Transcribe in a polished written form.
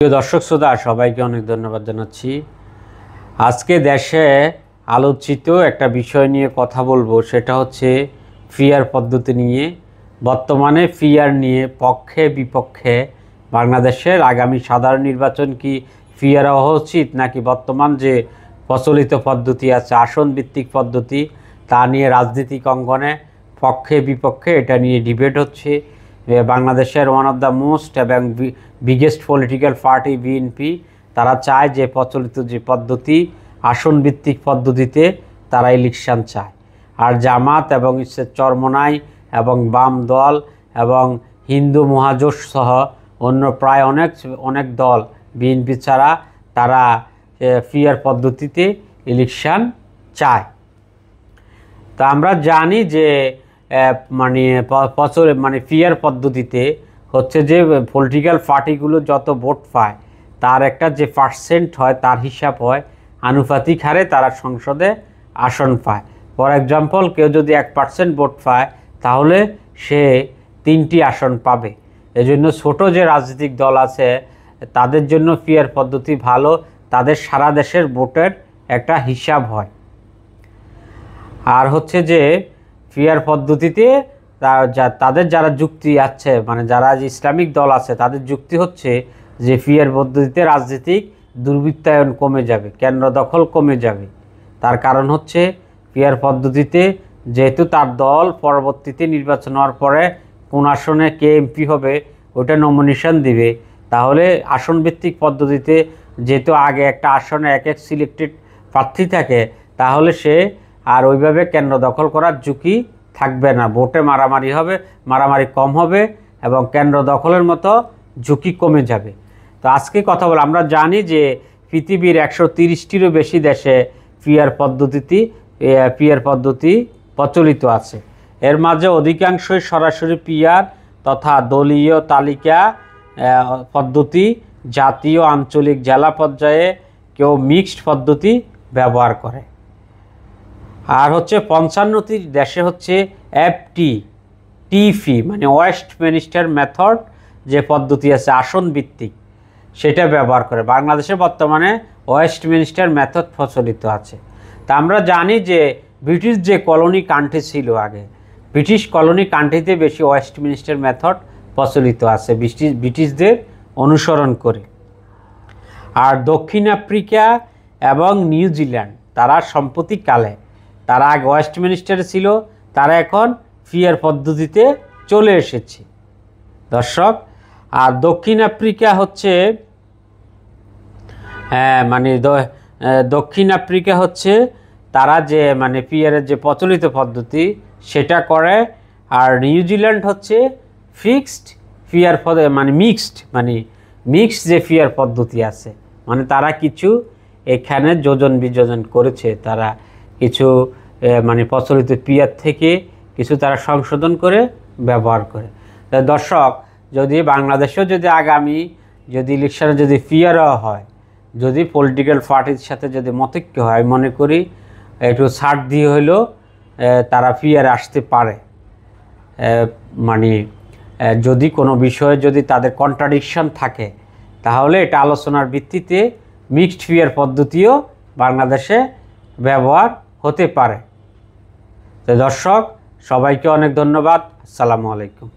প্রিয় দর্শক শ্রোতা সবাইকে অনেক ধন্যবাদ জানাচ্ছি। আজকে দেশে আলোচিত একটা বিষয় নিয়ে কথা বলবো, সেটা হচ্ছে ফিয়ার পদ্ধতি নিয়ে। বর্তমানে ফিয়ার নিয়ে পক্ষে বিপক্ষে বাংলাদেশের আগামী সাধারণ নির্বাচন কি ফিয়ার হওয়া উচিত, নাকি বর্তমান যে প্রচলিত পদ্ধতি আছে আসন ভিত্তিক পদ্ধতি, তা নিয়ে রাজনৈতিক অঙ্গনে পক্ষে বিপক্ষে এটা নিয়ে ডিবেট হচ্ছে। বাংলাদেশের ওয়ান অফ দ্য মোস্ট এবং বিগেস্ট পলিটিক্যাল পার্টি বিএনপি, তারা চায় যে প্রচলিত যে পদ্ধতি আসন ভিত্তিক পদ্ধতিতে তারা ইলেকশন চায়। আর জামাত এবং চরমোনাই এবং বাম দল এবং হিন্দু মহাজোট সহ অন্য প্রায় অনেক দল বিএনপি ছাড়া তারা ফিয়ার পদ্ধতিতে ইলেকশন চায়। তো আমরা জানি যে মানে ফিয়ার পদ্ধতিতে হচ্ছে যে পলিটিক্যাল পার্টিগুলো যত ভোট পায় তার একটা যে পার্সেন্ট হয় তার হিসাব হয়, আনুপাতিক হারে তারা সংসদে আসন পায়। ফর এক্সাম্পল, কেউ যদি 1% ভোট পায় তাহলে সে 3টি আসন পাবে। এজন্য ছোট যে রাজনৈতিক দল আছে তাদের জন্য ফিয়ার পদ্ধতি ভালো, তাদের সারা দেশের ভোটের একটা হিসাব হয়। আর হচ্ছে যে ফিয়ার পদ্ধতিতে তাদের যারা যুক্তি আছে, মানে যারা ইসলামিক দল আছে তাদের যুক্তি হচ্ছে যে ফিয়ার পদ্ধতিতে রাজনৈতিক দুর্বৃত্তায়ন কমে যাবে, কেন্দ্র দখল কমে যাবে। তার কারণ হচ্ছে ফিয়ার পদ্ধতিতে যেহেতু তার দল পরবর্তীতে নির্বাচন হওয়ার পরে কোন আসনে কে এমপি হবে ওটা নমিনেশন দিবে, তাহলে আসন ভিত্তিক পদ্ধতিতে যেহেতু আগে একটা আসনে এক সিলেক্টেড প্রার্থী থাকে, তাহলে সে আর ওইভাবে কেন্দ্র দখল করার ঝুঁকি থাকবে না। ভোটে মারামারি কম হবে এবং কেন্দ্র দখলের মতো ঝুঁকি কমে যাবে। তো আজকে কথা বলে আমরা জানি যে পৃথিবীর 130টিরও বেশি দেশে ফিয়ার পদ্ধতি প্রচলিত আছে। এর মাঝে অধিকাংশই সরাসরি পিয়ার তথা দলীয় তালিকা পদ্ধতি, জাতীয় আঞ্চলিক জেলা পর্যায়ে কেউ মিক্সড পদ্ধতি ব্যবহার করে। আর হচ্ছে 55টি দেশে হচ্ছে টিফি মানে ওয়েস্টমিনিস্টার মেথড যে পদ্ধতি আছে আসন ভিত্তিক, সেটা ব্যবহার করে। বাংলাদেশে বর্তমানে ওয়েস্টমিনিস্টার মেথড প্রচলিত আছে। তা আমরা জানি যে ব্রিটিশ যে কলোনি কান্ট্রি ছিল আগে, ব্রিটিশ কলোনি কান্ট্রিতে বেশি ওয়েস্টমিনিস্টার মেথড প্রচলিত আছে ব্রিটিশদের অনুসরণ করে। আর দক্ষিণ আফ্রিকা এবং নিউজিল্যান্ড তারা সাম্প্রতিককালে, তারা আগে ওয়েস্টমিনিস্টারে ছিল, তারা এখন ফিয়ার পদ্ধতিতে চলে এসেছে দর্শক। আর দক্ষিণ আফ্রিকা হচ্ছে দক্ষিণ আফ্রিকা হচ্ছে তারা যে ফিয়ারের যে প্রচলিত পদ্ধতি সেটা করে। আর নিউজিল্যান্ড হচ্ছে ফিক্সড ফিয়ার মিক্সড যে ফিয়ার পদ্ধতি আছে, তারা কিছু এখানে যোজন বিযোজন করেছে, তারা কিছু প্রচলিত পিয়ার থেকে কিছু তারা সংশোধন করে ব্যবহার করে। দর্শক, যদি বাংলাদেশেও যদি আগামী ইলেকশনে যদি ফিয়ারও হয়, যদি পলিটিক্যাল পার্টির সাথে যদি মতৈক্য হয়, আমি মনে করি একটু ছাড় দিয়ে হলেও তারা ফিয়ারে আসতে পারে। যদি কোনো বিষয়ে যদি তাদের কন্ট্রাডিকশন থাকে তাহলে এটা আলোচনার ভিত্তিতে মিক্সড ফিয়ার পদ্ধতিও বাংলাদেশে ব্যবহার হতে পারে। তো দর্শক, সবাইকে অনেক ধন্যবাদ। আসসালামু আলাইকুম।